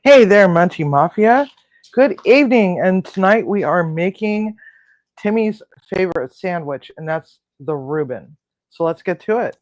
Hey there, Munchie Mafia. Good evening, and tonight we are making Timmy's favorite sandwich, and that's the Reuben. So let's get to it.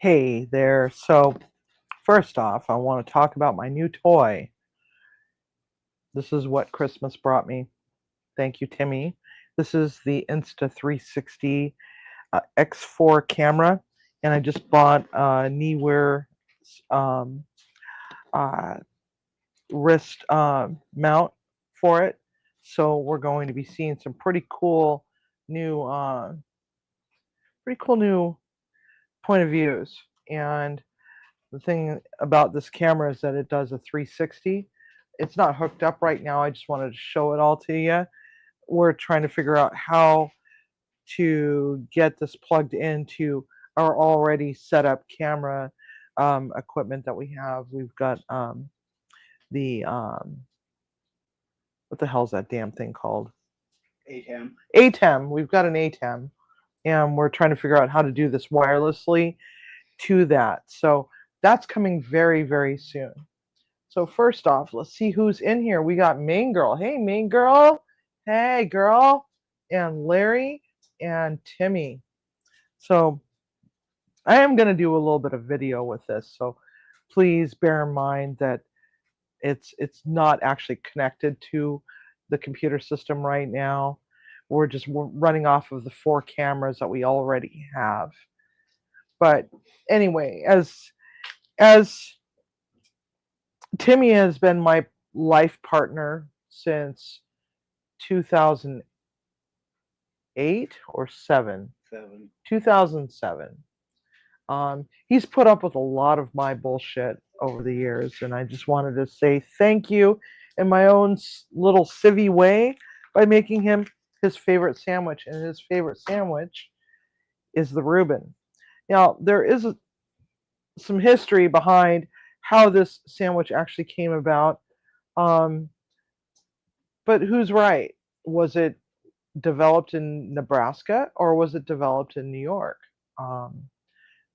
Hey there. So, first off, I want to talk about my new toy. This is what Christmas brought me. Thank you, Timmy. This is the Insta360 X4 camera, and I just bought a Neewear um, uh, wrist mount for it. So we're going to be seeing some new, uh, pretty cool new point of views. And the thing about this camera is that it does a 360. It's not hooked up right now. I just wanted to show it all to you. We're trying to figure out how to get this plugged into our already set up camera equipment that we have. We've got the what the hell's that damn thing called? ATEM. ATEM. We've got an ATEM, and we're trying to figure out how to do this wirelessly to that. So that's coming very, very soon. So first off, let's see who's in here. We got Main Girl. Hey, Main Girl. Hey, girl. And Larry and Timmy. So I am going to do a little bit of video with this. So please bear in mind that it's not actually connected to the computer system right now. We're running off of the 4 cameras that we already have. But anyway, as Timmy has been my life partner since 2008 or 7, 2007. He's put up with a lot of my bullshit over the years, and I just wanted to say thank you in my own little civvy way by making him his favorite sandwich, and his favorite sandwich is the Reuben. Now, there is some history behind how this sandwich actually came about, um, but who's right? Was it developed in Nebraska or was it developed in New York? Um,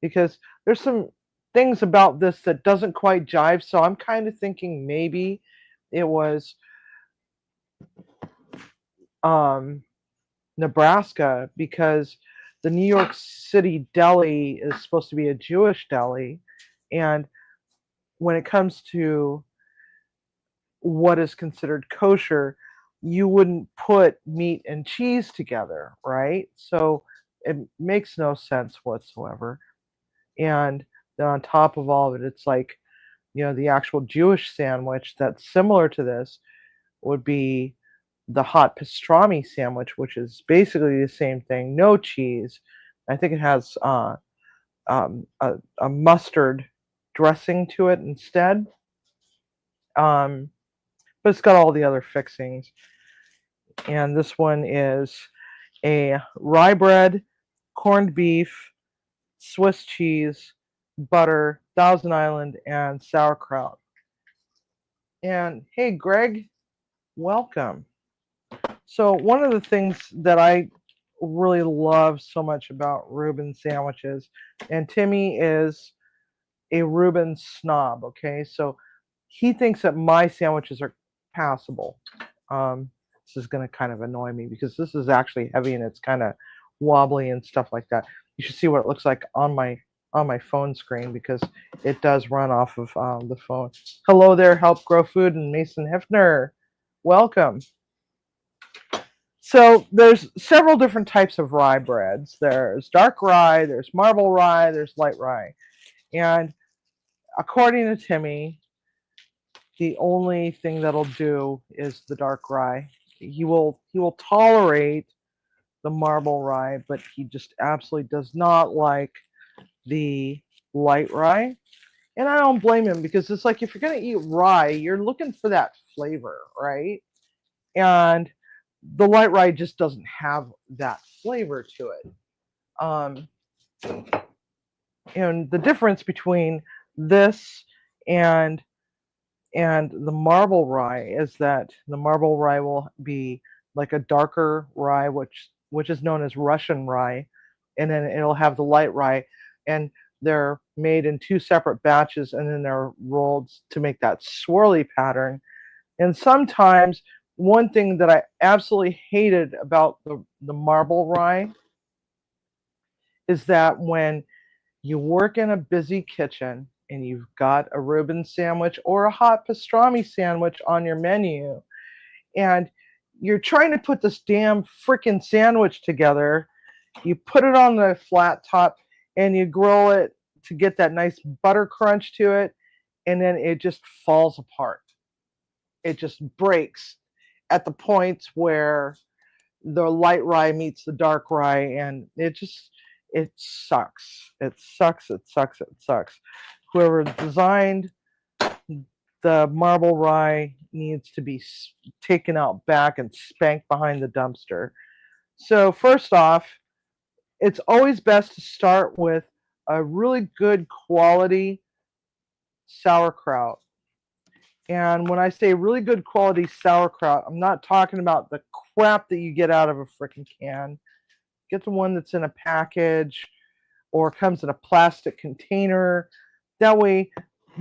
because there's some things about this that doesn't quite jive. So I'm kind of thinking maybe it was um, Nebraska, because the New York City deli is supposed to be a Jewish deli, and when it comes to what is considered kosher, you wouldn't put meat and cheese together, right? So it makes no sense whatsoever. And then on top of all of it, it's like, the actual Jewish sandwich that's similar to this would be the hot pastrami sandwich, which is basically the same thing, no cheese. I think it has a mustard dressing to it instead. Um, but it's got all the other fixings. And this one is a rye bread, corned beef, Swiss cheese, butter, Thousand Island, and sauerkraut. And hey, Greg, welcome. So, one of the things that I really love so much about Reuben sandwiches, and Timmy is a Reuben snob, okay? So, he thinks that my sandwiches are passable. This is going to kind of annoy me because this is actually heavy and it's kind of wobbly and stuff like that. You should see what it looks like on my phone screen because it does run off of the phone. Hello there, Help Grow Food and Mason Hefner. Welcome. So there's several different types of rye breads. There's dark rye, there's marble rye, there's light rye. And according to Timmy, the only thing that'll do is the dark rye. He will tolerate the marble rye, but he just absolutely does not like the light rye. And I don't blame him because it's like if you're gonna eat rye, you're looking for that flavor, right? And the light rye just doesn't have that flavor to it. Um, and the difference between this and the marble rye is that the marble rye will be like a darker rye, which is known as Russian rye, and then it'll have the light rye, and they're made in two separate batches, and then they're rolled to make that swirly pattern. And sometimes one thing that I absolutely hated about the marble rye is that when you work in a busy kitchen and you've got a Reuben sandwich or a hot pastrami sandwich on your menu, and you're trying to put this damn freaking sandwich together, you put it on the flat top and you grill it to get that nice butter crunch to it, and then it just falls apart. It just breaks at the points where the light rye meets the dark rye, and it sucks. It sucks. It sucks. It sucks. Whoever designed the marble rye needs to be taken out back and spanked behind the dumpster. So first off, it's always best to start with a really good quality sauerkraut. And when I say really good quality sauerkraut, I'm not talking about the crap that you get out of a freaking can. Get the one that's in a package or comes in a plastic container. That way,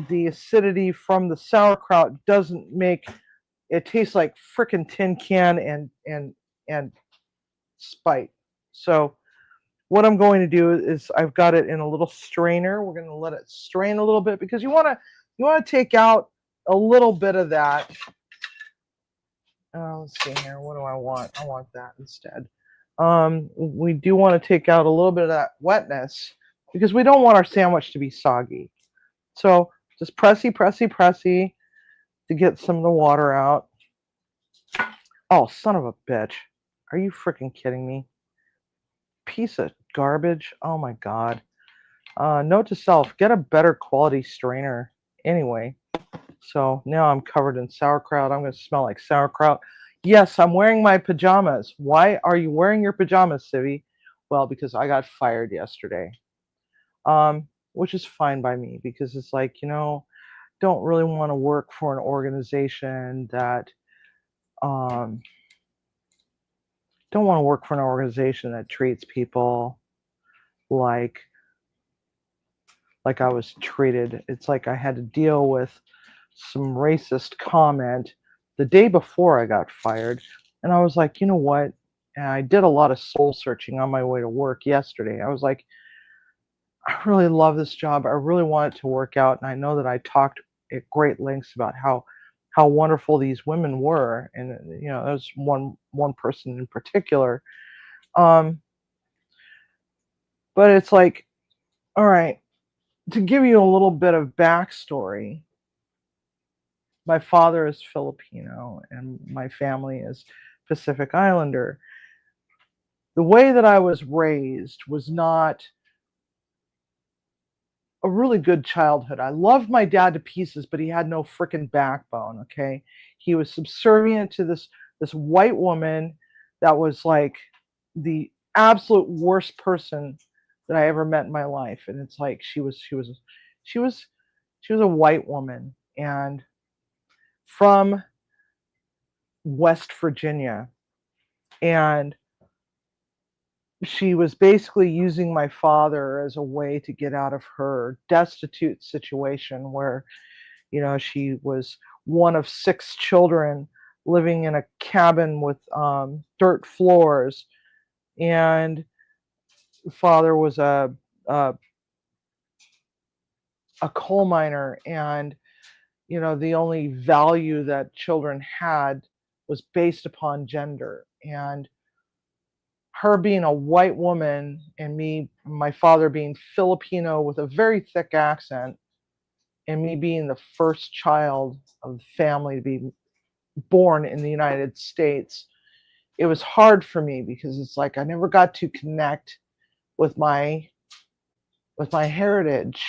the acidity from the sauerkraut doesn't make it taste like freaking tin can and spite. So what I'm going to do is I've got it in a little strainer. We're going to let it strain a little bit because you want to take out a little bit of that. Let's see here. What do I want? I want that instead. We do want to take out a little bit of that wetness because we don't want our sandwich to be soggy. So just pressy, pressy, pressy to get some of the water out. Oh, son of a bitch. Are you freaking kidding me? Piece of garbage. Oh my God. Note to self, get a better quality strainer anyway. So now I'm covered in sauerkraut. I'm going to smell like sauerkraut. Yes, I'm wearing my pajamas. Why are you wearing your pajamas, Civvy? Well, because I got fired yesterday. Which is fine by me because it's like, don't really want to work for an organization that don't want to work for an organization that treats people like I was treated. It's like I had to deal with some racist comment the day before I got fired. And I was like, you know what? And I did a lot of soul searching on my way to work yesterday. I was like, I really love this job. I really want it to work out. And I know that I talked at great lengths about how wonderful these women were. And there's one person in particular. But it's like, all right, to give you a little bit of backstory, my father is Filipino and my family is Pacific Islander. The way that I was raised was not a really good childhood. I loved my dad to pieces, but he had no freaking backbone, okay? He was subservient to this white woman that was like the absolute worst person that I ever met in my life. And it's like she was a white woman and from West Virginia. And she was basically using my father as a way to get out of her destitute situation where She was one of 6 children living in a cabin with dirt floors, and father was a a coal miner, and the only value that children had was based upon gender. And her being a white woman and my father being Filipino with a very thick accent, and me being the first child of the family to be born in the United States, it was hard for me because it's like I never got to connect with my heritage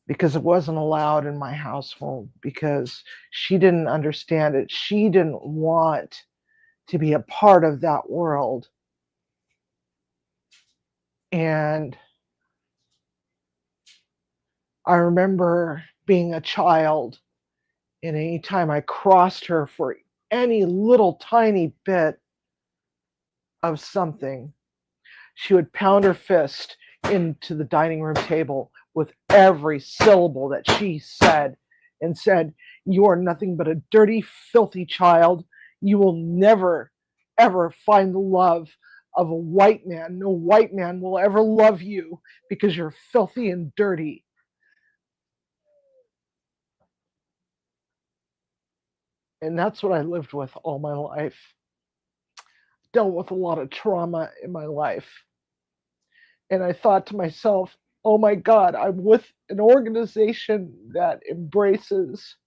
because it wasn't allowed in my household, because she didn't understand it. She didn't want to be a part of that world. And I remember being a child, and anytime I crossed her for any little tiny bit of something, she would pound her fist into the dining room table with every syllable that she said, and said, "You are nothing but a dirty, filthy child. You will never, ever find the love of a white man. No white man will ever love you because you're filthy and dirty." And that's what I lived with all my life. Dealt with a lot of trauma in my life. And I thought to myself, oh my God, I'm with an organization that embraces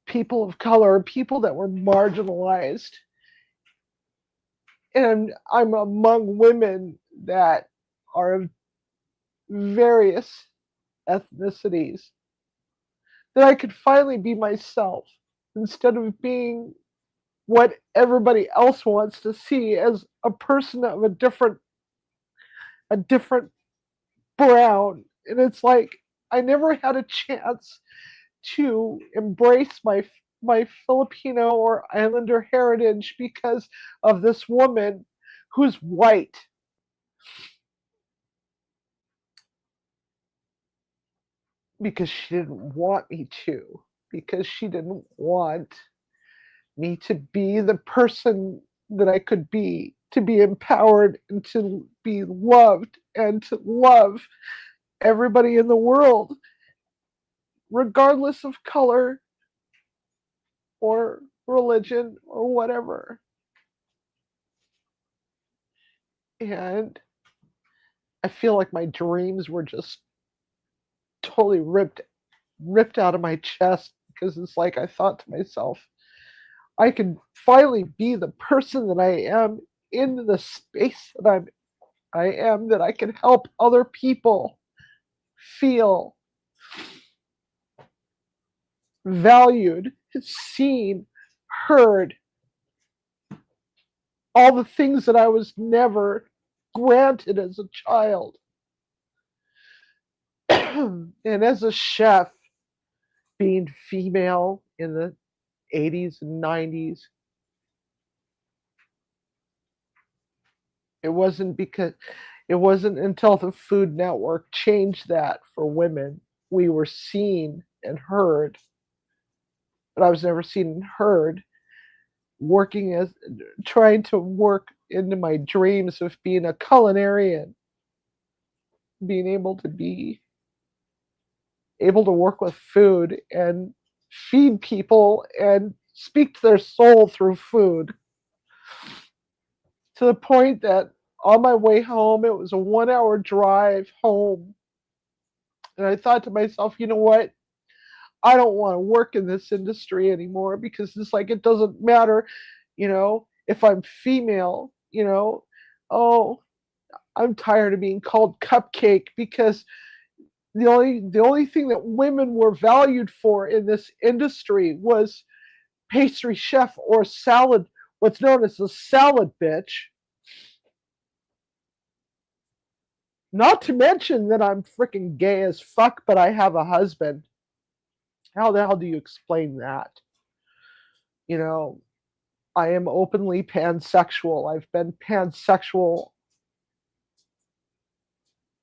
people of color, people that were marginalized. And I'm among women that are of various ethnicities, that I could finally be myself instead of being what everybody else wants to see as a person of a different brown. And it's like I never had a chance to embrace my Filipino or Islander heritage because of this woman who's white, because she didn't want me to, because she didn't want me to be the person that I could be, to be empowered and to be loved and to love everybody in the world, regardless of color or religion or whatever. And I feel like my dreams were just totally ripped out of my chest, because it's like I thought to myself, I can finally be the person that I am in the space that I am, that I can help other people feel valued, seen, heard, all the things that I was never granted as a child. And as a chef, being female in the 80s and 90s, it wasn't until the Food Network changed that for women, we were seen and heard. But I was never seen and heard working as trying to work into my dreams of being a culinarian, being able to work with food and feed people and speak to their soul through food, to the point that on my way home, it was a 1 hour drive home. And I thought to myself, you know what? I don't want to work in this industry anymore, because it's like it doesn't matter, if I'm female, oh, I'm tired of being called cupcake, because the only thing that women were valued for in this industry was pastry chef or salad, what's known as the salad bitch. Not to mention that I'm freaking gay as fuck, but I have a husband. How the hell do you explain that? You know, I am openly pansexual. I've been pansexual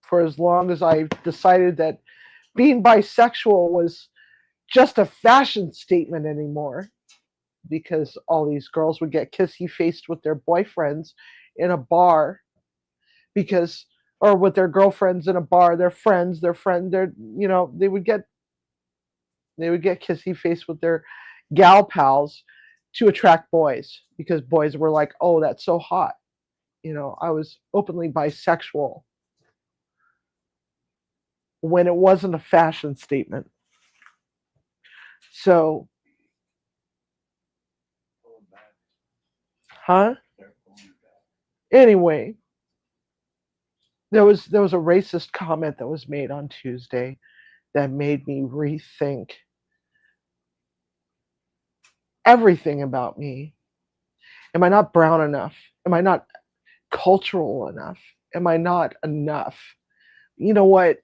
for as long as I decided that being bisexual was just a fashion statement anymore, because all these girls would get kissy faced with their boyfriends in a bar, because or with their girlfriends in a bar, their friends, their they would get kissy faced with their gal pals to attract boys, because boys were like, "Oh, that's so hot." I was openly bisexual when it wasn't a fashion statement. So, huh? Anyway, there was a racist comment that was made on Tuesday that made me rethink everything about me. Am I not brown enough? Am I not cultural enough? Am I not enough? You know what?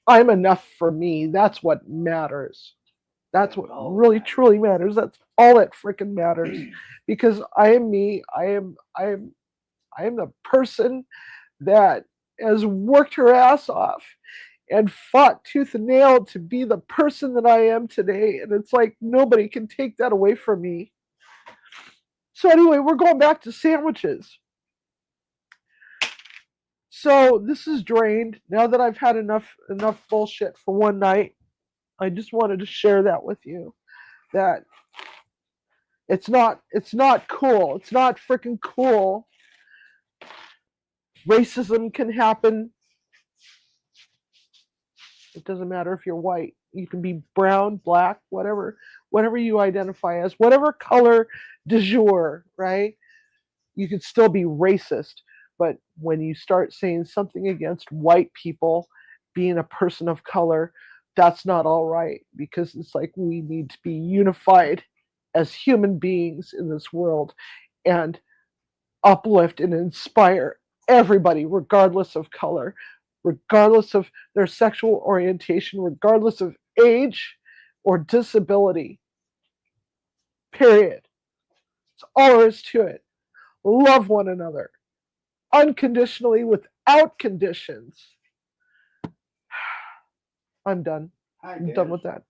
I'm enough for me. That's what matters. That's what really truly matters. That's all that freaking matters. Because I am me. I am the person that has worked her ass off and fought tooth and nail to be the person that I am today. And it's like nobody can take that away from me. So anyway, we're going back to sandwiches. So this is drained. Now that I've had enough bullshit for one night, I just wanted to share that with you. That it's not cool. It's not freaking cool. Racism can happen. It doesn't matter if you're white. You can be brown, black, whatever you identify as, whatever color du jour, right? You can still be racist. But when you start saying something against white people being a person of color, that's not all right, because it's like we need to be unified as human beings in this world and uplift and inspire everybody, regardless of color, regardless of their sexual orientation, regardless of age or disability. Period. That's all there is to it. Love one another unconditionally without conditions. I'm done. I'm done with that.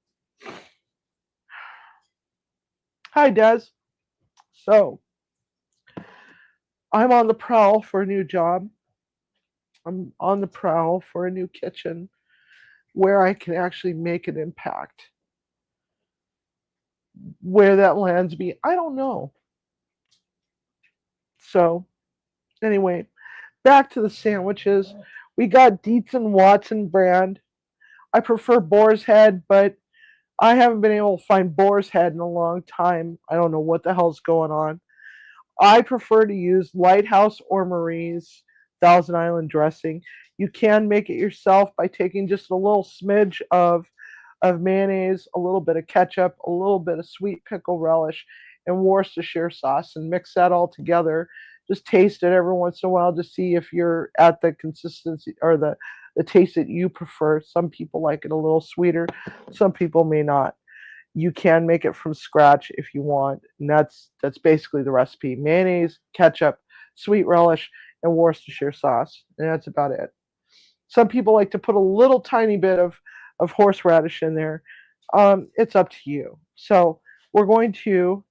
Hi, Des. So, I'm on the prowl for a new job. I'm on the prowl for a new kitchen where I can actually make an impact. Where that lands me, I don't know. So, anyway, back to the sandwiches. We got Dietz and Watson brand. I prefer Boar's Head, but I haven't been able to find Boar's Head in a long time. I don't know what the hell's going on. I prefer to use Lighthouse or Marie's Thousand Island dressing. You can make it yourself by taking just a little smidge of mayonnaise, a little bit of ketchup, a little bit of sweet pickle relish, and Worcestershire sauce, and mix that all together. Just taste it every once in a while to see if you're at the consistency or the taste that you prefer. Some people like it a little sweeter, some people may not. You can make it from scratch if you want, and that's basically the recipe: mayonnaise, ketchup, sweet relish, and Worcestershire sauce, and that's about it. Some people like to put a little tiny bit of horseradish in there. It's up to you. So we're going to,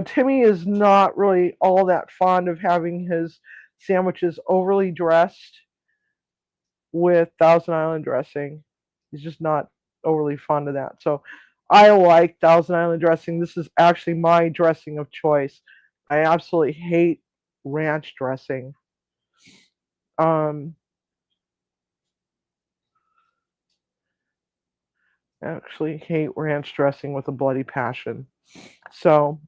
Timmy is not really all that fond of having his sandwiches overly dressed with Thousand Island dressing. He's just not overly fond of that. So I like Thousand Island dressing. This is actually my dressing of choice. I absolutely hate ranch dressing. Um, actually hate ranch dressing with a bloody passion. So,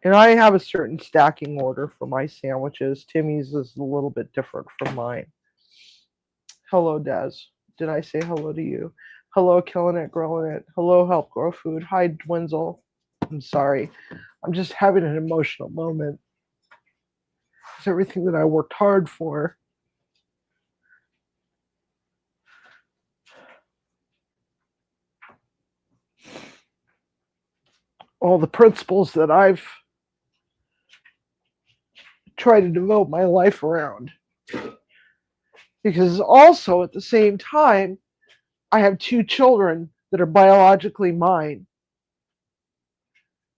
and I have a certain stacking order for my sandwiches. Timmy's is a little bit different from mine. Hello, Des. Did I say hello to you? Hello, Killing It, Growing It. Hello, Help Grow Food. Hi, Dwinzel. I'm sorry. I'm just having an emotional moment. It's everything that I worked hard for. All the principles that I've try to devote my life around. Because also at the same time, I have two children that are biologically mine.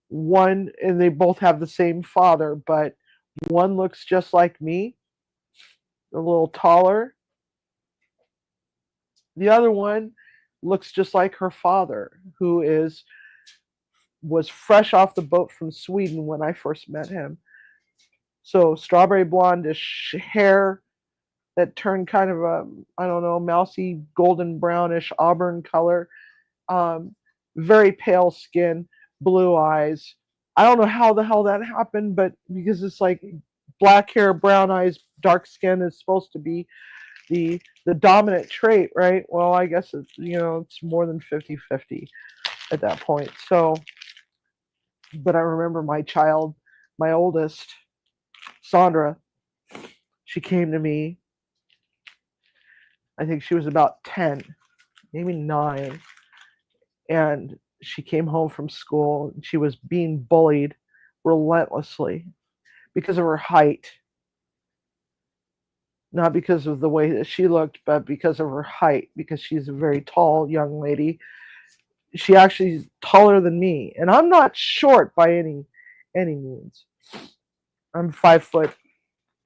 One, and they both have the same father, but one looks just like me, a little taller. The other one looks just like her father, who was fresh off the boat from Sweden when I first met him. So strawberry blondish hair that turned kind of a, I don't know, mousy golden brownish auburn color. Um, Very pale skin, blue eyes. I don't know how the hell that happened, but because it's like black hair, brown eyes, dark skin is supposed to be the dominant trait, right? Well, I guess it's, it's more than 50-50 at that point. So, but I remember my oldest, Sandra, she came to me. I think she was about 10, maybe 9, and she came home from school and she was being bullied relentlessly because of her height. Not because of the way that she looked, but because of her height, because she's a very tall young lady. She actually is taller than me, and I'm not short by any means. I'm 5 foot.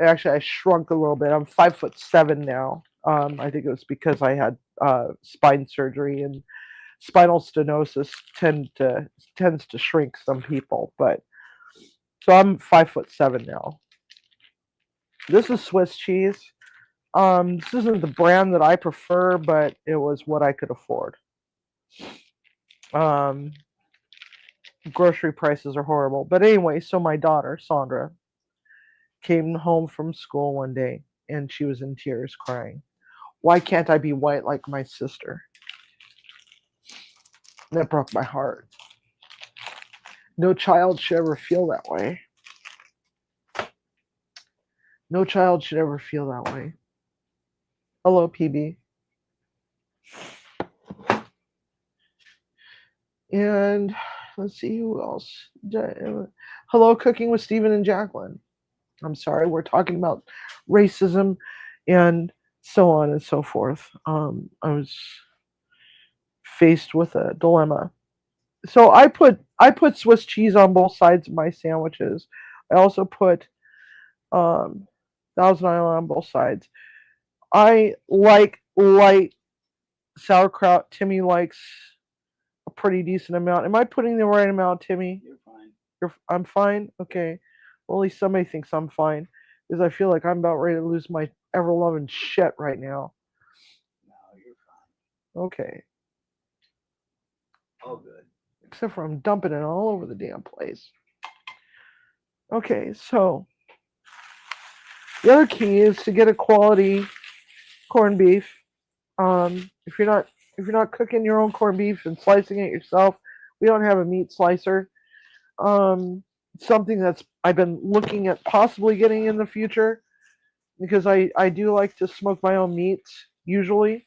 Actually, I shrunk a little bit. I'm 5'7" now. I think it was because I had spine surgery, and spinal stenosis tends to shrink some people. But so I'm 5'7" now. This is Swiss cheese. This isn't the brand that I prefer, but it was what I could afford. Um, Grocery prices are horrible. But anyway, so my daughter, Sandra, came home from school one day and she was in tears crying. Why can't I be white like my sister? That broke my heart. No child should ever feel that way. No child should ever feel that way. Hello, PB. And let's see who else. Hello, Cooking with Stephen and Jacqueline. I'm sorry, we're talking about racism and so on and so forth. I was faced with a dilemma. So I put Swiss cheese on both sides of my sandwiches. I also put Thousand Island on both sides. I like light sauerkraut. Timmy likes a pretty decent amount. Am I putting the right amount, Timmy? You're fine. I'm fine? Okay. Well, at least somebody thinks I'm fine. Because I feel like I'm about ready to lose my ever loving shit right now. No, you're fine. Okay. All good. Except for I'm dumping it all over the damn place. Okay, so the other key is to get a quality corned beef. If you're not cooking your own corned beef and slicing it yourself, we don't have a meat slicer. Something that's I've been looking at possibly getting in the future because I do like to smoke my own meats usually.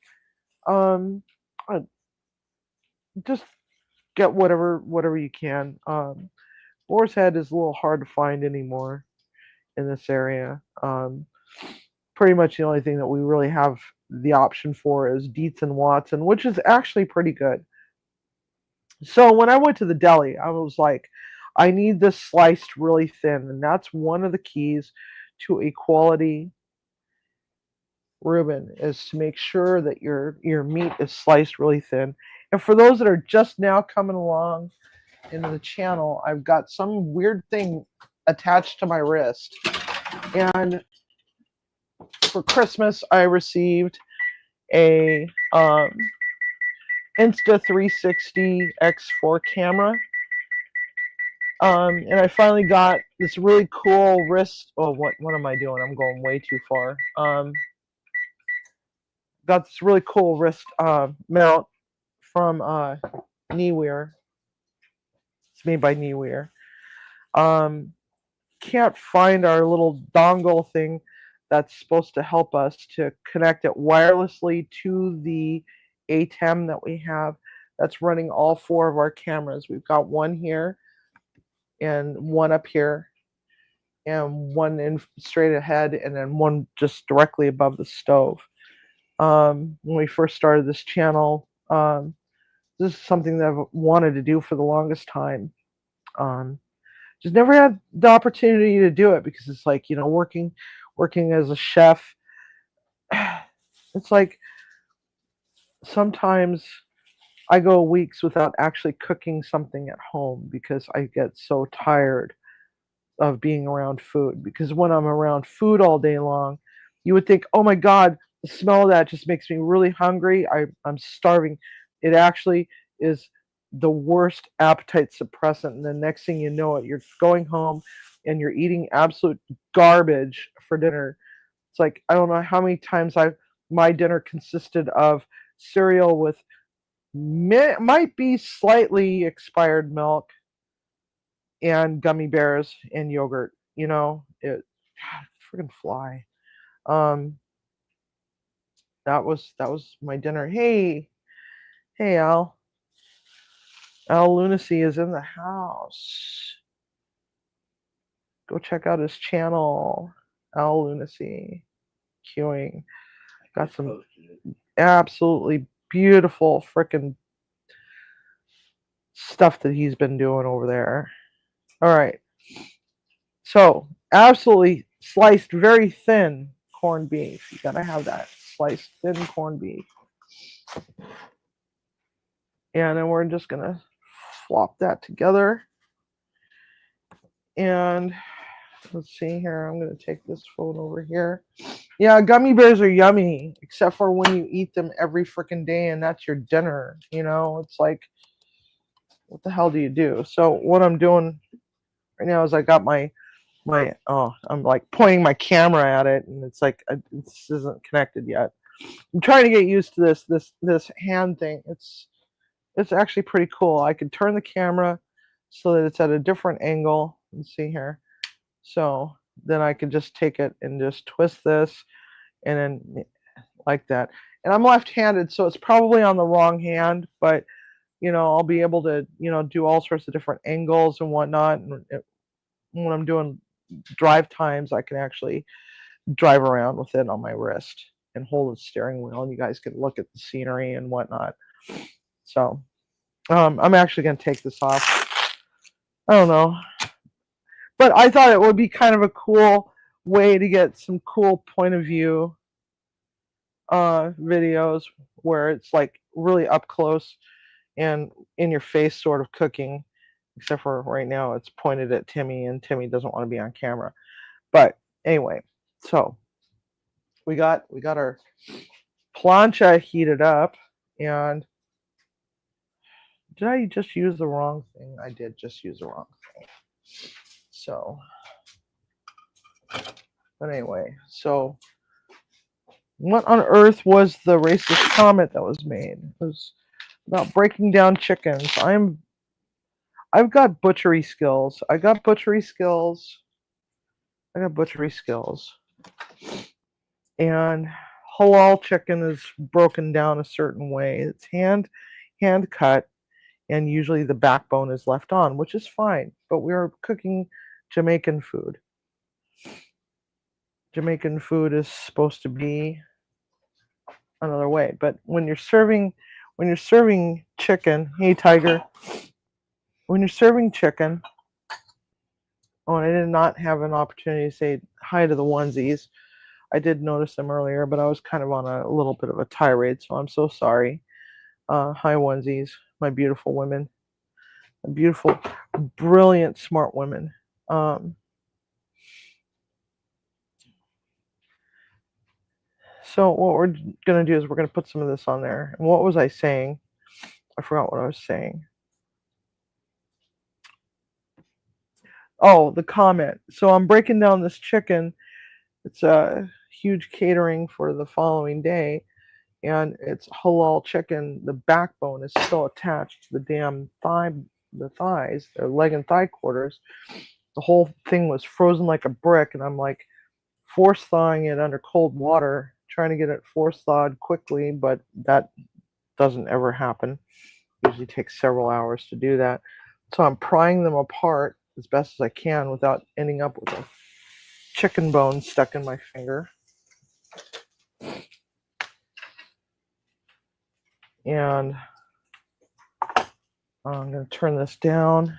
Um, just get whatever you can. Boar's Head is a little hard to find anymore in this area. Pretty much the only thing that we really have the option for is Dietz and Watson, which is actually pretty good. So when I went to the deli, I was like, I need this sliced really thin, and that's one of the keys to a quality Reuben is to make sure that your meat is sliced really thin. And for those that are just now coming along into the channel, I've got some weird thing attached to my wrist. And for Christmas, I received a Insta360 X4 camera. And I finally got this really cool wrist. Oh, what am I doing? I'm going way too far. Got this really cool wrist mount from Kneewear. It's made by Kneewear. Can't find our little dongle thing that's supposed to help us to connect it wirelessly to the ATEM that we have that's running all 4 of our cameras. We've got one here and one up here. and one in straight ahead, and then one just directly above the stove. When we first started this channel, this is something that I've wanted to do for the longest time. Um, just never had the opportunity to do it because it's like, working as a chef. It's like sometimes I go weeks without actually cooking something at home because I get so tired of being around food. Because when I'm around food all day long, you would think, oh my God, the smell of that just makes me really hungry. I'm starving. It actually is the worst appetite suppressant. And the next thing you know it, you're going home and you're eating absolute garbage for dinner. It's like, I don't know how many times my dinner consisted of cereal with might be slightly expired milk and gummy bears and yogurt. It freaking fly. Um, that was my dinner. Hey, Al Lunacy is in the house. Go check out his channel, Al Lunacy. Queuing. Got some absolutely beautiful freaking stuff that he's been doing over there. All right. So, absolutely sliced very thin corned beef. You gotta have that sliced thin corned beef. And then we're just gonna flop that together. And let's see here. I'm gonna take this phone over here. Yeah, gummy bears are yummy, except for when you eat them every freaking day and that's your dinner. It's like, what the hell do you do? So what I'm doing right now is I got I'm like pointing my camera at it, and it's like this isn't connected yet. I'm trying to get used to this hand thing. It's actually pretty cool. I can turn the camera so that it's at a different angle. Let's see here. So then I can just take it and just twist this, and then like that. And I'm left-handed, so it's probably on the wrong hand, but I'll be able to do all sorts of different angles and whatnot. And when I'm doing drive times, I can actually drive around with it on my wrist and hold the steering wheel, and you guys can look at the scenery and whatnot. So I'm actually going to take this off. I don't know, but I thought it would be kind of a cool way to get some cool point of view videos where it's like really up close and in your face sort of cooking, except for right now it's pointed at Timmy and Timmy doesn't want to be on camera. But anyway, so we got our plancha heated up. And did I just use the wrong thing? I did just use the wrong thing. So, but anyway, so what on earth was the racist comment that was made? It was about breaking down chickens. I've got butchery skills. I got butchery skills. And halal chicken is broken down a certain way. It's hand cut, and usually the backbone is left on, which is fine. But we're cooking Jamaican food. Jamaican food is supposed to be another way. But when you're serving chicken, hey Tiger, when you're serving chicken, oh, and I did not have an opportunity to say hi to the onesies. I did notice them earlier, but I was kind of on a little bit of a tirade, so I'm so sorry. Hi onesies, my beautiful women, beautiful, brilliant, smart women. So what we're gonna do is we're gonna put some of this on there. And what was I saying? I forgot what I was saying. Oh, the comment. So I'm breaking down this chicken. It's a huge catering for the following day, and it's halal chicken. The backbone is still attached to the damn thighs, the leg and thigh quarters. The whole thing was frozen like a brick, and I'm like force thawing it under cold water, trying to get it force thawed quickly, but that doesn't ever happen. It usually takes several hours to do that. So I'm prying them apart as best as I can without ending up with chicken bone stuck in my finger. And I'm going to turn this down.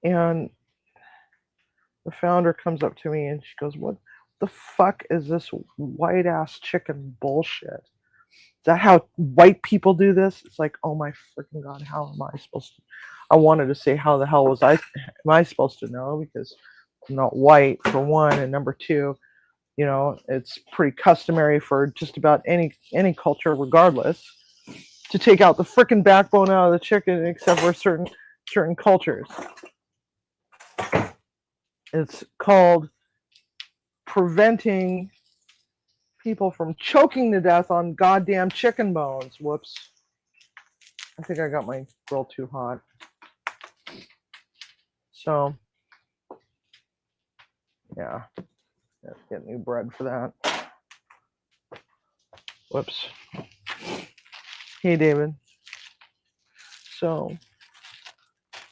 And the founder comes up to me and she goes, "What the fuck is this white ass chicken bullshit? Is that how white people do this?" It's like, oh my freaking God, how am I supposed to? I wanted to say, how the hell am I supposed to know? Because I'm not white, for one, and number two, you know, it's pretty customary for just about any culture, regardless, to take out the freaking backbone out of the chicken, except for certain cultures. It's called preventing people from choking to death on goddamn chicken bones. Whoops. I think I got my grill too hot. So, yeah. Let's get new bread for that. Whoops. Hey, David. So,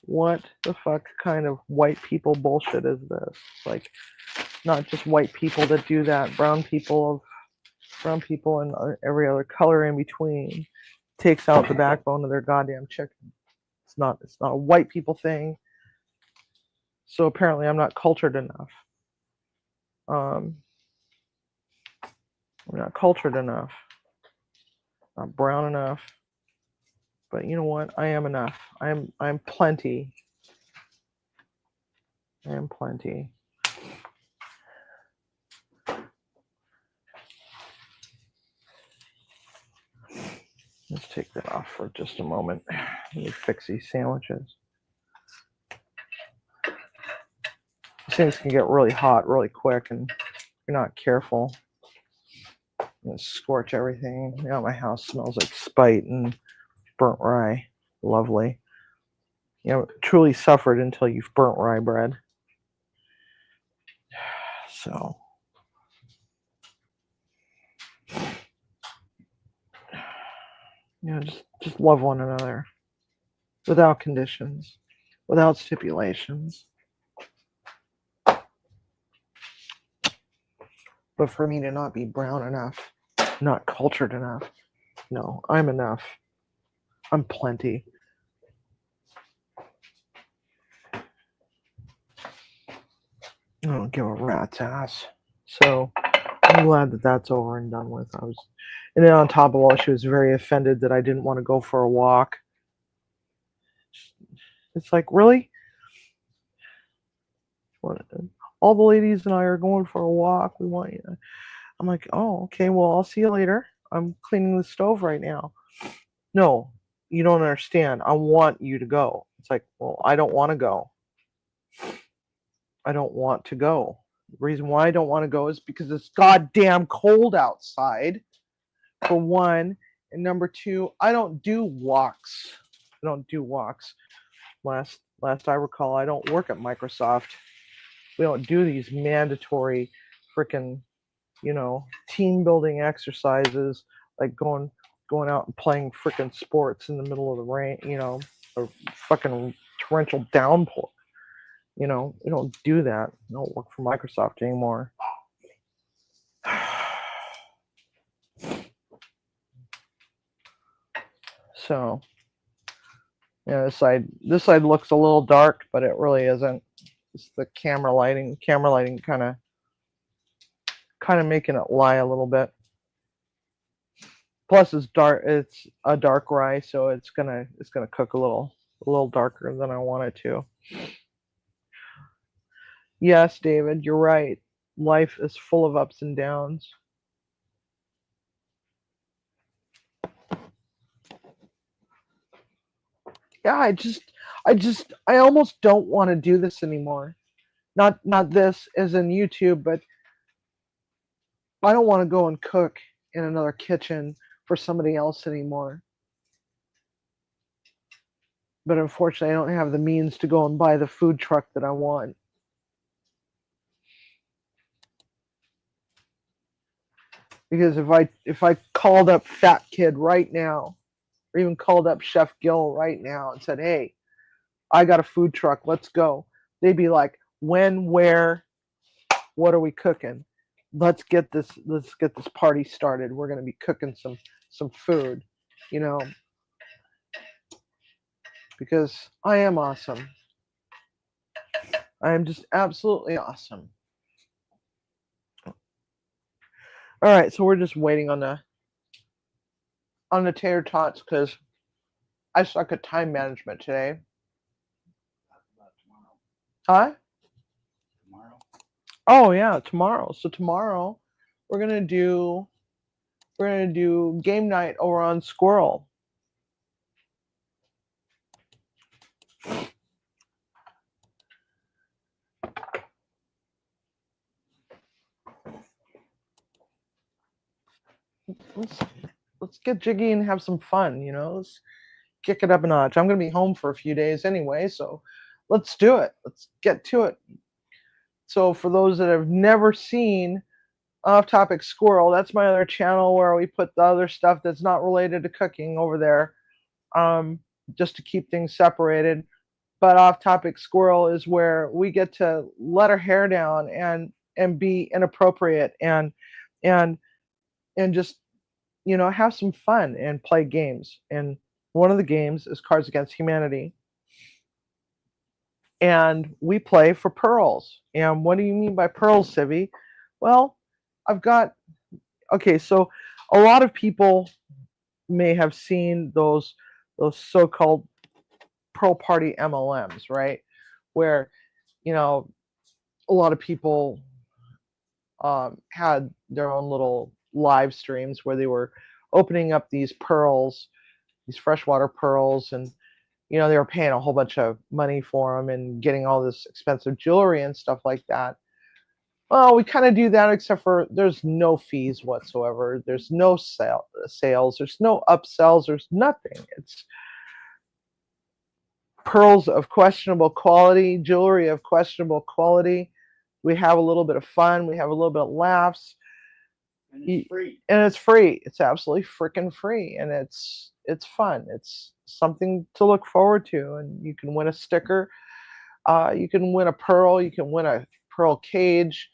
what the fuck kind of white people bullshit is this? Like, not just white people that do that. Brown people and every other color in between takes out the backbone of their goddamn chicken. It's not a white people thing. So apparently I'm not cultured enough. I'm not cultured enough. Not brown enough. But you know what? I am enough. I'm plenty. I am plenty. Let's take that off for just a moment. Let me fix these sandwiches. These things can get really hot really quick, and if you're not careful, I'm gonna scorch everything. Now my house smells like spite and burnt rye. Lovely. You know, truly suffered until you've burnt rye bread. So, you know, just love one another without conditions, without stipulations. But for me to not be brown enough, not cultured enough, no, I'm enough. I'm plenty. I don't give a rat's ass. So I'm glad that that's over and done with. And then on top of all, she was very offended that I didn't want to go for a walk. It's like, really? All the ladies and I are going for a walk. We want you. I'm like, oh, okay. Well, I'll see you later. I'm cleaning the stove right now. No, you don't understand. I want you to go. It's like, well, I don't want to go. I don't want to go. The reason why I don't want to go is because it's goddamn cold outside, for one. And number two, I don't do walks. I don't do walks. Last I recall, I don't work at Microsoft. We don't do these mandatory freaking, you know, team building exercises like going out and playing freaking sports in the middle of the rain, you know, or fucking torrential downpour. You know, we don't do that. We don't work for Microsoft anymore. So, yeah, this side looks a little dark, but it really isn't. It's the camera lighting. Camera lighting kind of making it lie a little bit. Plus, it's dark. It's a dark rye, so it's gonna cook a little darker than I want it to. Yes, David, you're right. Life is full of ups and downs. Yeah, I almost don't want to do this anymore. Not this as in YouTube, but I don't want to go and cook in another kitchen for somebody else anymore. But unfortunately, I don't have the means to go and buy the food truck that I want. Because if I called up Fat Kid right now, or even called up Chef Gil right now and said, "Hey, I got a food truck. Let's go. They'd be like, when, where, what are we cooking? Let's get this party started. We're gonna be cooking some food, you know, because I am awesome. I am just absolutely awesome. All right, so we're just waiting on the tater tots because I suck at time management today. Talk about tomorrow. Huh? Tomorrow. Oh yeah, tomorrow. So tomorrow we're gonna do we're gonna do game night over on Squirrel. Let's let's get jiggy and have some fun. Let's kick it up a notch. I'm gonna be home for a few days anyway, so let's do it. Let's get to it. So for those that have never seen Off Topic Squirrel, that's my other channel where we put the other stuff that's not related to cooking over there, um, just to keep things separated. But Off Topic Squirrel is where we get to let our hair down and be inappropriate and and just have some fun and play games. And one of the games is Cards Against Humanity. And we play for pearls. And what do you mean by pearls, Civi? Well, I've got okay, so a lot of people may have seen those so-called Pearl Party MLMs, right? Where, you know, a lot of people had their own little live streams where they were opening up these pearls, these freshwater pearls, and they were paying a whole bunch of money for them and getting all this expensive jewelry and stuff like that. Well, we kind of do that, except for there's no fees whatsoever. There's no sales. There's no upsells. There's nothing. It's pearls of questionable quality, jewelry of questionable quality. We have a little bit of fun. We have a little bit of laughs. And it's free. And it's free. It's absolutely freaking free, and it's fun. It's something to look forward to, and you can win a sticker. You can win a pearl. You can win a pearl cage.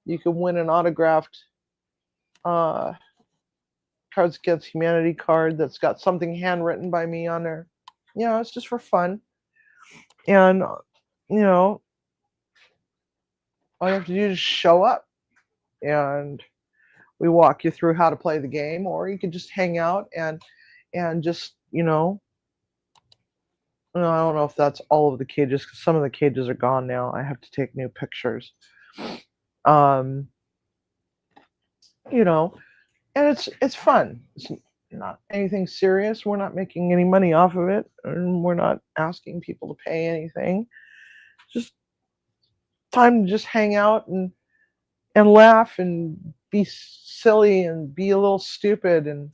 You can win an autographed uh, Cards Against Humanity card that's got something handwritten by me on there. It's just for fun. And all you have to do is show up, and we walk you through how to play the game, or you can just hang out and just I don't know if that's all of the cages because some of the cages are gone now. I have to take new pictures. Um, and it's fun. It's not anything serious. We're not making any money off of it, and we're not asking people to pay anything. Just time to just hang out and laugh and be silly and be a little stupid and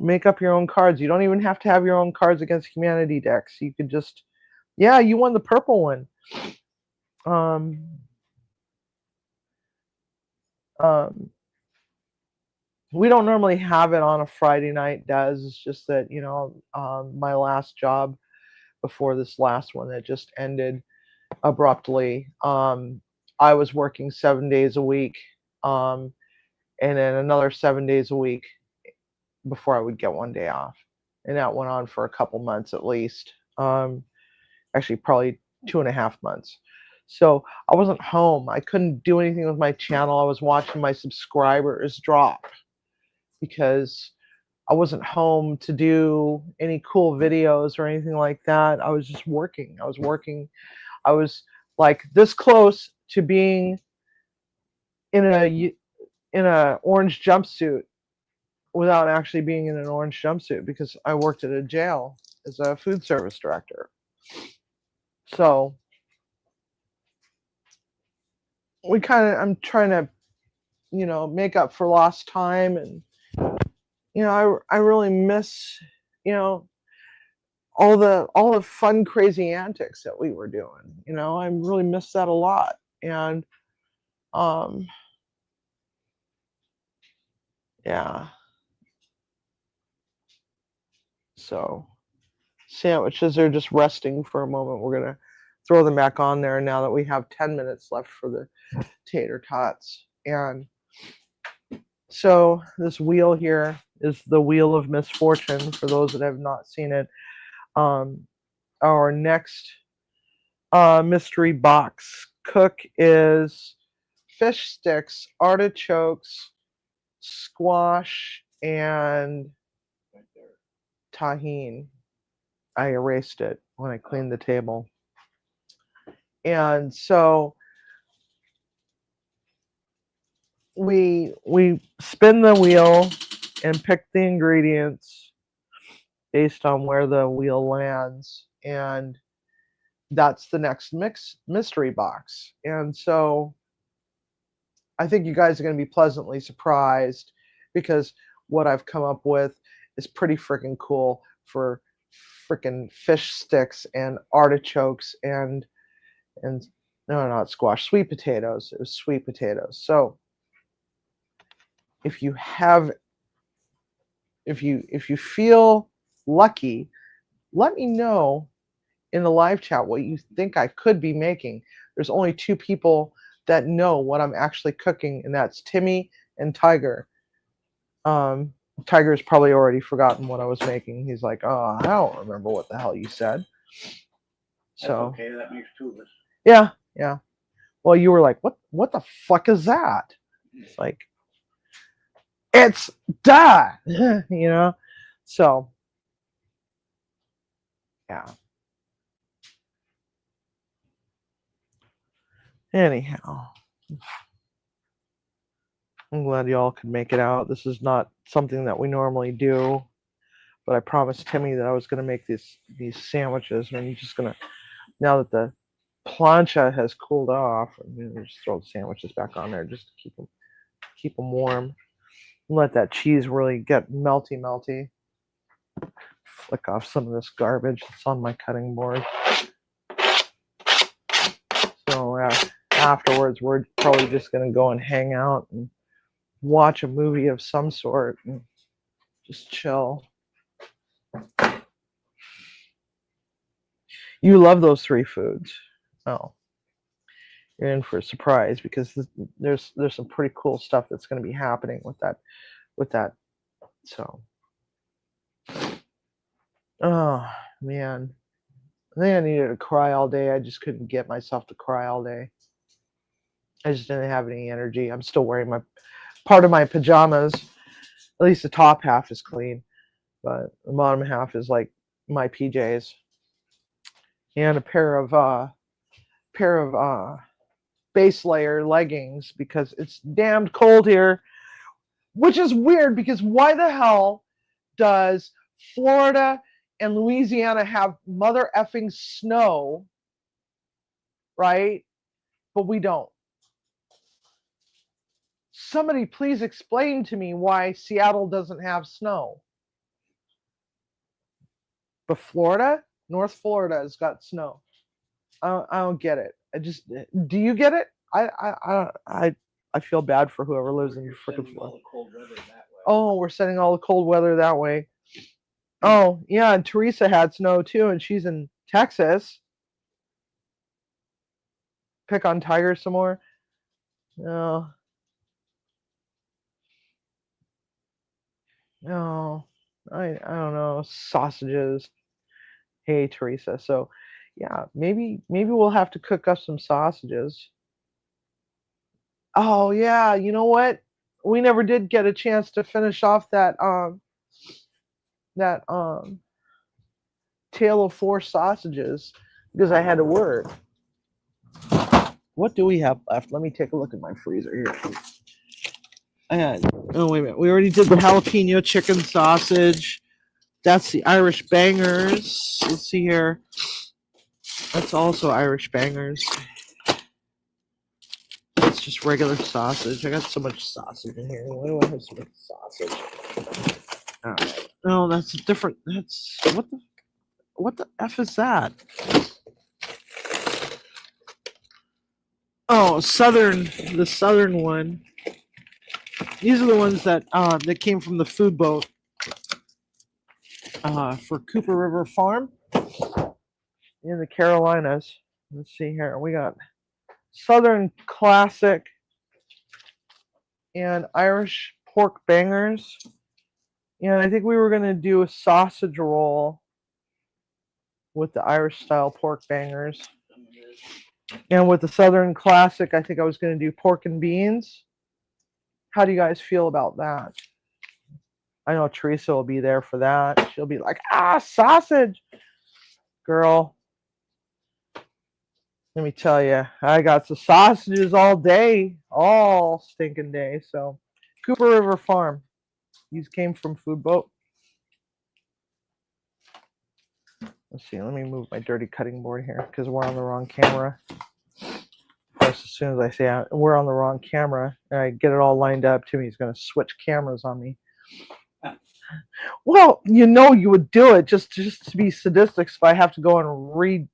make up your own cards. You don't even have to have your own Cards Against Humanity decks. You could just, yeah, you won the purple one. Um, um, we don't normally have it on a Friday night, Des. It's just that, my last job before this last one that just ended abruptly, I was working 7 days a week, and then another 7 days a week before I would get one day off. And that went on for a couple months at least. Actually, probably 2.5 months. So I wasn't home. I couldn't do anything with my channel. I was watching my subscribers drop because I wasn't home to do any cool videos or anything like that. I was just working. I was working. I was like this close to being in a orange jumpsuit without actually being in an orange jumpsuit because I worked at a jail as a food service director. So I'm trying to, make up for lost time. And, I really miss, you know, all the fun, crazy antics that we were doing. I really miss that a lot. And, um, yeah. So sandwiches are just resting for a moment. We're going to throw them back on there now that we have 10 minutes left for the tater tots. And so this wheel here is the Wheel of Misfortune for those that have not seen it. Our next mystery box cook is fish sticks, artichokes, squash, and tahine. I erased it when I cleaned the table. And so we spin the wheel and pick the ingredients based on where the wheel lands, and that's the next mystery box. And so I think you guys are going to be pleasantly surprised because what I've come up with is pretty freaking cool for freaking fish sticks and artichokes and no, not squash, sweet potatoes. It was sweet potatoes. So if you feel lucky, let me know in the live chat what you think I could be making. There's only 2 people that know what I'm actually cooking, and that's Timmy and Tiger. Tiger's probably already forgotten what I was making. He's like, oh, I don't remember what the hell you said. That's So okay, that makes 2 of us. Yeah. Well, you were like, what the fuck is that? It's like, it's duh, you know? So, yeah. Anyhow, I'm glad y'all could make it out. This is not something that we normally do, but I promised Timmy that I was going to make these sandwiches, and I'm just going to, now that the plancha has cooled off, I'm going to just throw the sandwiches back on there just to keep them warm. Let that cheese really get melty. Flick off some of this garbage that's on my cutting board. So afterwards, we're probably just going to go and hang out and watch a movie of some sort and just chill. You love those 3 foods. Oh, you're in for a surprise because there's some pretty cool stuff that's going to be happening with that. So, oh man, I think I needed to cry all day. I just couldn't get myself to cry all day. I just didn't have any energy. I'm still wearing my part of my pajamas. At least the top half is clean, but the bottom half is like my PJs and a pair of base layer leggings because it's damned cold here, which is weird because why the hell does Florida and Louisiana have mother effing snow, right? But we don't. Somebody please explain to me why Seattle doesn't have snow. But Florida, North Florida has got snow. I don't get it. Do you get it? I feel bad for whoever lives in freaking Florida. Oh, we're sending all the cold weather that way. Oh, yeah, and Teresa had snow too, and she's in Texas. Pick on Tiger some more. No. No. I don't know. Sausages. Hey, Teresa. So, yeah, maybe we'll have to cook up some sausages. Oh, yeah, you know what? We never did get a chance to finish off that tale of 4 sausages because I had to work. What do we have left? Let me take a look at my freezer here. Oh, wait a minute. We already did the jalapeno chicken sausage. That's the Irish bangers. Let's see here. That's also Irish bangers. It's just regular sausage. I got so much sausage in here. Why do I have so much sausage? All right. No, that's a different. That's what the F is that? Oh, the southern one. These are the ones that came from the food boat for Cooper River Farm. in the Carolinas. Let's see here. We got Southern Classic and Irish pork bangers. And I think we were going to do a sausage roll with the Irish style pork bangers. And with the Southern Classic, I think I was going to do pork and beans. How do you guys feel about that? I know Teresa will be there for that. She'll be like, sausage. Girl, let me tell you, I got the sausages all day, all stinking day. So, Cooper River Farm. These came from Food Boat. Let's see, let me move my dirty cutting board here because we're on the wrong camera. First, as soon as I say we're on the wrong camera and I get it all lined up, Timmy's going to switch cameras on me. Well, you know you would do it just to be sadistic, so I have to go and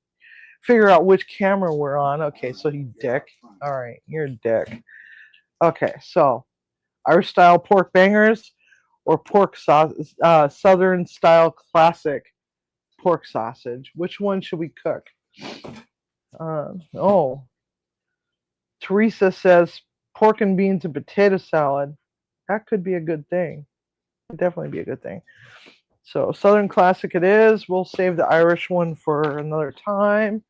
figure out which camera we're on. Okay, so you dick. All right, you're a dick. Okay, so Irish style pork bangers or pork sausage, Southern style classic pork sausage. Which one should we cook? Teresa says pork and beans and potato salad. That could be a good thing. Could definitely be a good thing. So Southern Classic it is. We'll save the Irish one for another time.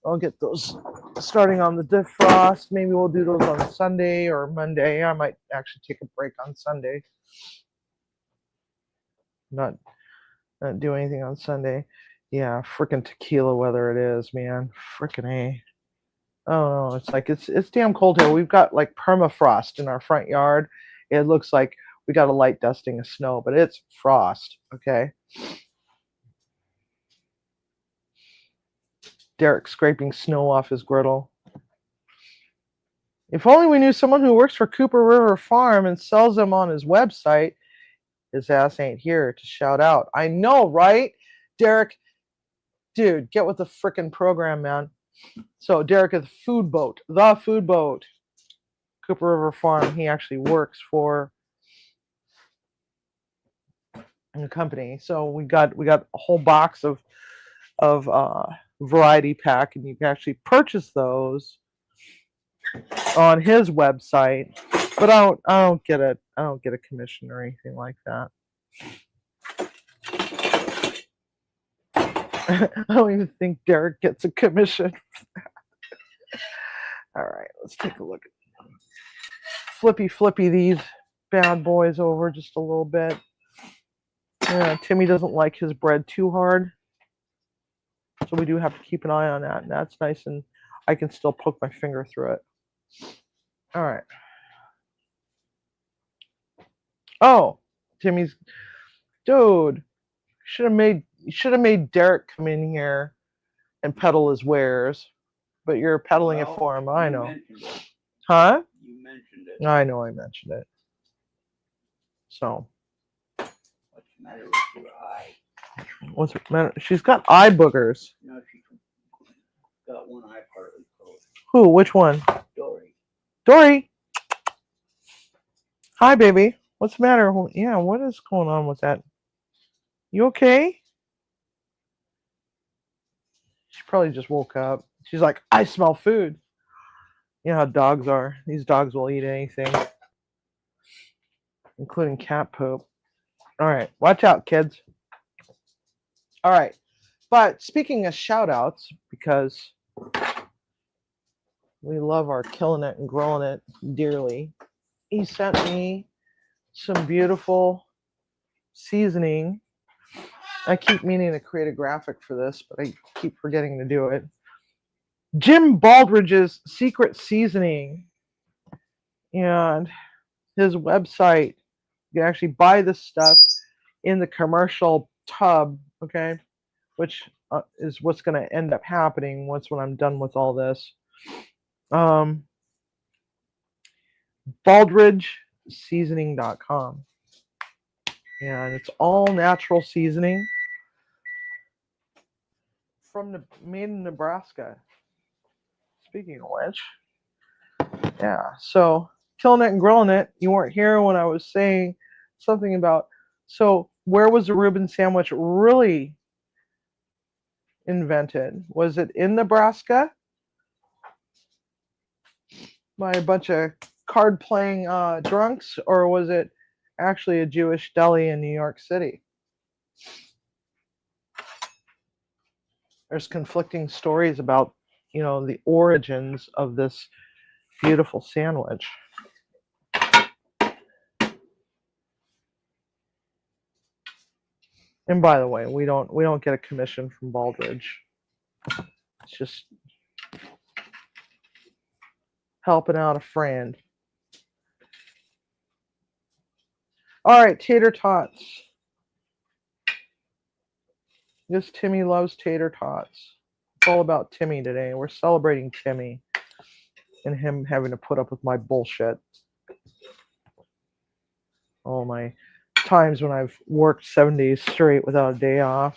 I'll get those starting on the defrost. Maybe we'll do those on Sunday or Monday. I might actually take a break on Sunday. Not do anything on Sunday. Yeah, frickin' tequila weather it is, man. Frickin' A. Oh, it's like it's damn cold here. We've got like permafrost in our front yard. It looks like we got a light dusting of snow, but it's frost, okay? Derek scraping snow off his griddle. If only we knew someone who works for Cooper River Farm and sells them on his website. His ass ain't here to shout out. I know, right? Derek, dude, get with the frickin' program, man. So Derek is the food boat. Cooper River Farm. He actually works for the company. So we got a whole box of variety pack, and you can actually purchase those on his website. But I don't get a commission or anything like that. I don't even think Derek gets a commission. All right, let's take a look at flippy these bad boys over just a little bit. Yeah, Timmy doesn't like his bread too hard, so we do have to keep an eye on that. And that's nice, and I can still poke my finger through it. All right. Oh, Timmy's dude. Should have made Derek come in here and peddle his wares, but you're peddling it for him. I know. Huh? You mentioned it. I know I mentioned it. So. What's the matter with your eye? What's the matter? She's got eye boogers. No, she's got one eye partly closed. Who? Which one? Dory. Dory. Hi, baby. What's the matter? Yeah, what is going on with that? You okay? She probably just woke up. She's like, I smell food. You know how dogs are. These dogs will eat anything, including cat poop. All right, watch out, kids. All right, but speaking of shout outs, because we love our killing it and growing it dearly, he sent me some beautiful seasoning. I keep meaning to create a graphic for this, but I keep forgetting to do it. Jim Baldridge's Secret Seasoning. And his website. You can actually buy this stuff in the commercial tub, okay? Which is what's going to end up happening when I'm done with all this. BaldridgeSeasoning.com. And it's all natural seasoning made in Nebraska. Speaking of which, yeah, so killing it and grilling it. You weren't here when I was saying something about, so where was the Reuben sandwich really invented? Was it in Nebraska by a bunch of card playing drunks, or was it actually a Jewish deli in New York City? There's conflicting stories about, the origins of this beautiful sandwich. And by the way, we don't get a commission from Baldridge. It's just helping out a friend. All right, tater tots. Yes, Timmy loves tater tots. It's all about Timmy today. We're celebrating Timmy and him having to put up with my bullshit. All my times when I've worked 7 days straight without a day off.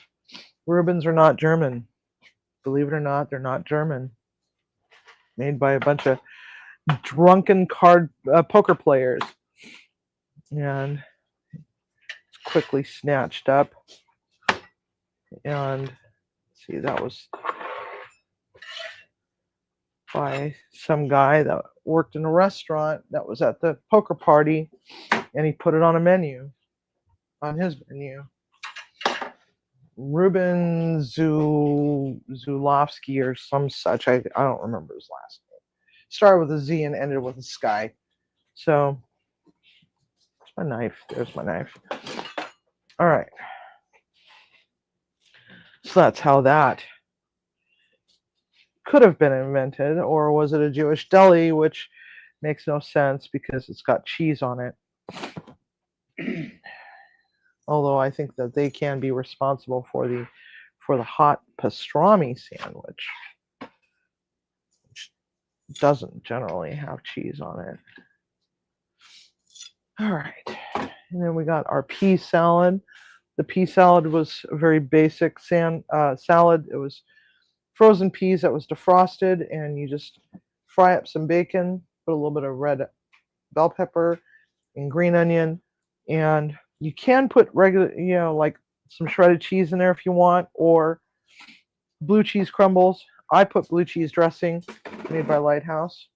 Reubens are not German. Believe it or not, they're not German. Made by a bunch of drunken poker players. And it's quickly snatched up. And see, that was by some guy that worked in a restaurant that was at the poker party, and he put it on his menu. Reuben Zulowski or some such. I don't remember his last name. Started with a Z and ended with a sky. So, there's my knife. There's my knife. All right. So that's how that could have been invented. Or was it a Jewish deli, which makes no sense because it's got cheese on it. Although I think that they can be responsible for the hot pastrami sandwich, which doesn't generally have cheese on it. All right. And then we got our pea salad. The pea salad was a very basic salad. It was frozen peas that was defrosted, and you just fry up some bacon, put a little bit of red bell pepper and green onion, and you can put regular, like some shredded cheese in there if you want, or blue cheese crumbles. I put blue cheese dressing made by Lighthouse.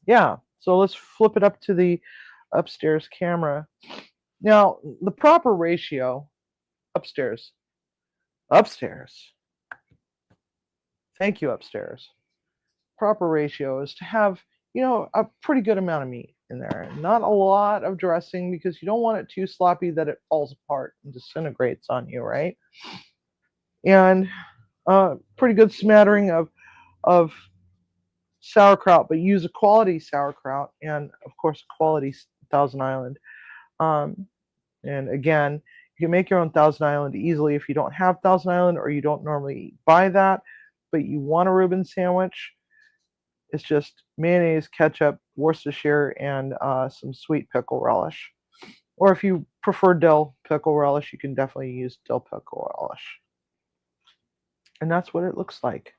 Yeah, so let's flip it up to the upstairs camera. Now, the proper ratio, upstairs. Thank you, upstairs. Proper ratio is to have, a pretty good amount of meat in there. Not a lot of dressing because you don't want it too sloppy that it falls apart and disintegrates on you, right? And pretty good smattering of sauerkraut, but use a quality sauerkraut and, of course, quality Thousand Island. And again, you can make your own Thousand Island easily if you don't have Thousand Island or you don't normally buy that, but you want a Reuben sandwich. It's just mayonnaise, ketchup, Worcestershire, and some sweet pickle relish. Or if you prefer dill pickle relish, you can definitely use dill pickle relish. And that's what it looks like.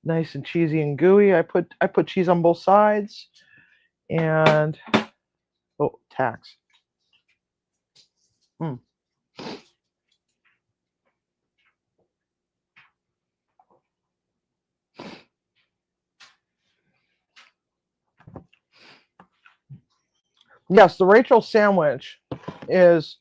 Nice and cheesy and gooey. I put cheese on both sides. And tacks. Yes, the Rachel sandwich is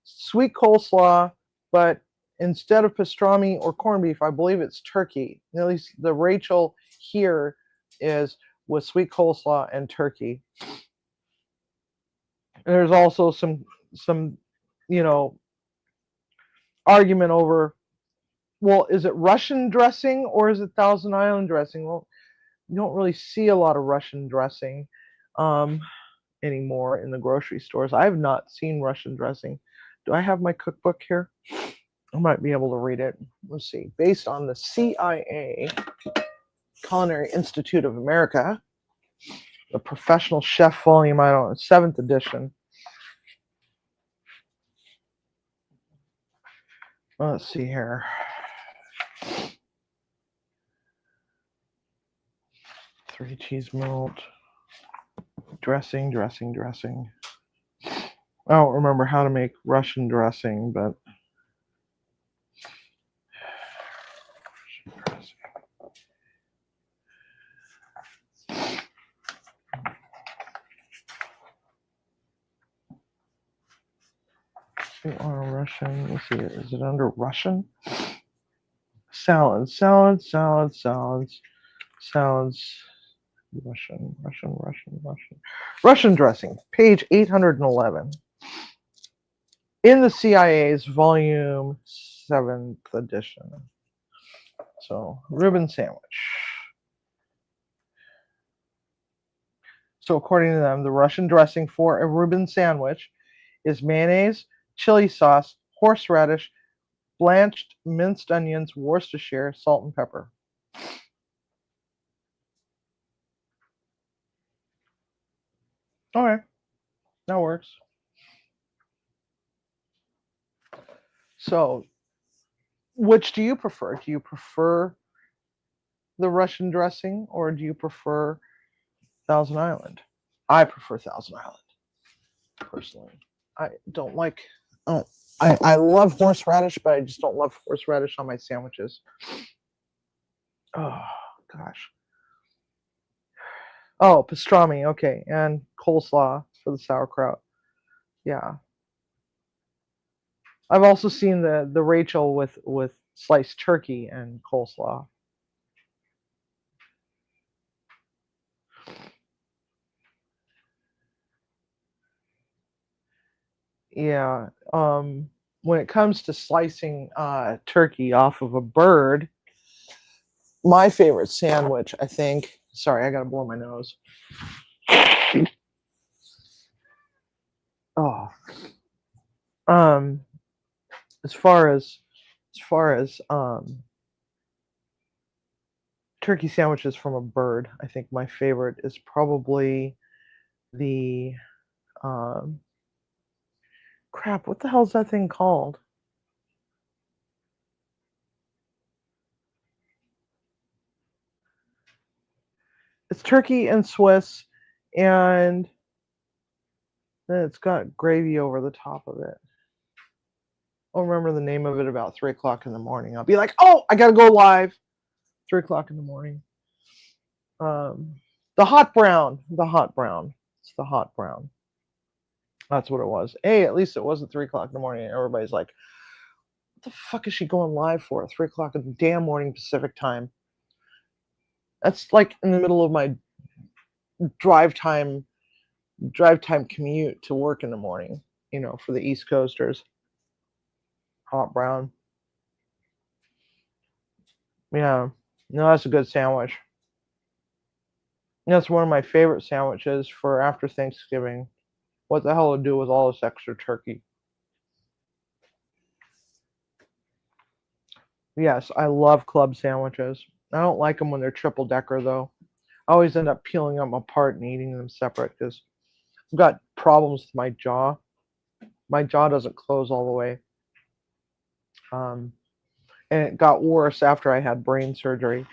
sweet coleslaw, but instead of pastrami or corned beef, I believe it's turkey. At least the Rachel here is with sweet coleslaw and turkey. And there's also some argument over, well, is it Russian dressing or is it Thousand Island dressing? Well, you don't really see a lot of Russian dressing anymore in the grocery stores. I have not seen Russian dressing. Do I have my cookbook here? I might be able to read it. Let's see. Based on the CIA, Culinary Institute of America, the Professional Chef Volume, 7th edition. Let's see here. Three cheese melt. Dressing. I don't remember how to make Russian dressing, but Russian. Let's see. Is it under Russian? Salads, salads, salads, salads, salads. Russian dressing, page 811. In the CIA's volume 7th edition. So, Reuben sandwich. So, according to them, the Russian dressing for a Reuben sandwich is mayonnaise, chili sauce, horseradish, blanched minced onions, Worcestershire, salt, and pepper. Okay, that works. So, which do you prefer? Do you prefer the Russian dressing or do you prefer Thousand Island? I prefer Thousand Island, personally. I don't like. Oh, I love horseradish, but I just don't love horseradish on my sandwiches. Oh gosh. Oh, pastrami. Okay, and coleslaw for the sauerkraut. Yeah. I've also seen the Rachel with sliced turkey and coleslaw. Yeah. When it comes to slicing turkey off of a bird, my favorite sandwich, I think. Sorry, I gotta blow my nose. Oh, um, as far as turkey sandwiches from a bird, I think my favorite is probably the um, crap. What the hell is that thing called? It's turkey and Swiss, and then it's got gravy over the top of it. I'll remember the name of it about 3 o'clock in the morning. I'll be like, oh, I gotta go live. 3 o'clock in the morning. Um, the hot brown. The hot brown. It's the hot brown. That's what it was. Hey, at least it wasn't 3 o'clock in the morning. Everybody's like, what the fuck is she going live for at 3 o'clock in the damn morning Pacific time? That's like in the middle of my drive time commute to work in the morning, for the East Coasters. Hot brown. Yeah. No, that's a good sandwich. That's one of my favorite sandwiches for after Thanksgiving. What the hell to do with all this extra turkey? Yes, I love club sandwiches. I don't like them when they're triple decker though. I always end up peeling them apart and eating them separate because I've got problems with my jaw. My jaw doesn't close all the way. And it got worse after I had brain surgery,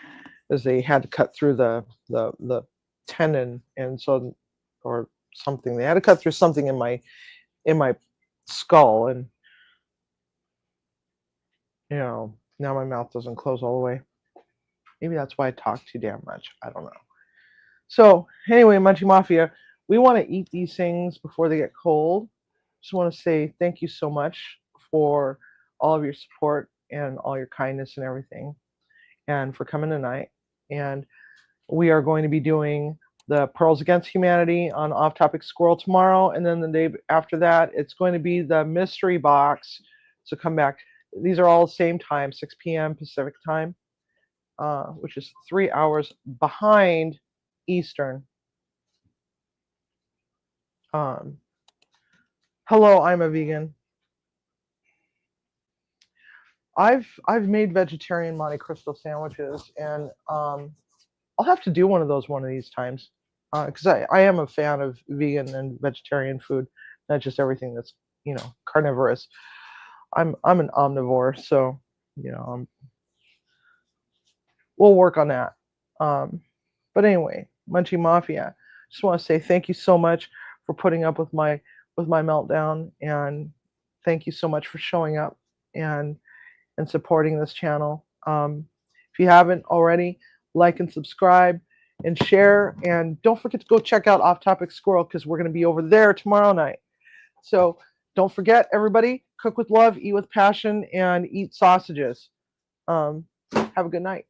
as they had to cut through the tendon, and so, or something. They had to cut through something in my skull, and now my mouth doesn't close all the way. Maybe that's why I talk too damn much. I don't know. So anyway, Munchie Mafia, we want to eat these things before they get cold. Just want to say thank you so much for all of your support and all your kindness and everything, and for coming tonight. And we are going to be doing the Pearls Against Humanity on Off Topic Squirrel tomorrow, and then the day after that, it's going to be the mystery box. So come back. These are all the same time, 6 p.m. Pacific time, which is 3 hours behind Eastern. Hello, I'm a vegan. I've made vegetarian Monte Cristo sandwiches, and I'll have to do one of those one of these times, because I am a fan of vegan and vegetarian food, not just everything that's carnivorous. I'm an omnivore, so we'll work on that. But anyway, Munchie Mafia, just want to say thank you so much for putting up with my meltdown, and thank you so much for showing up and supporting this channel. If you haven't already, like and subscribe and share, and don't forget to go check out Off Topic Squirrel, because we're going to be over there tomorrow night. So don't forget, everybody, cook with love, eat with passion, and eat sausages. Have a good night.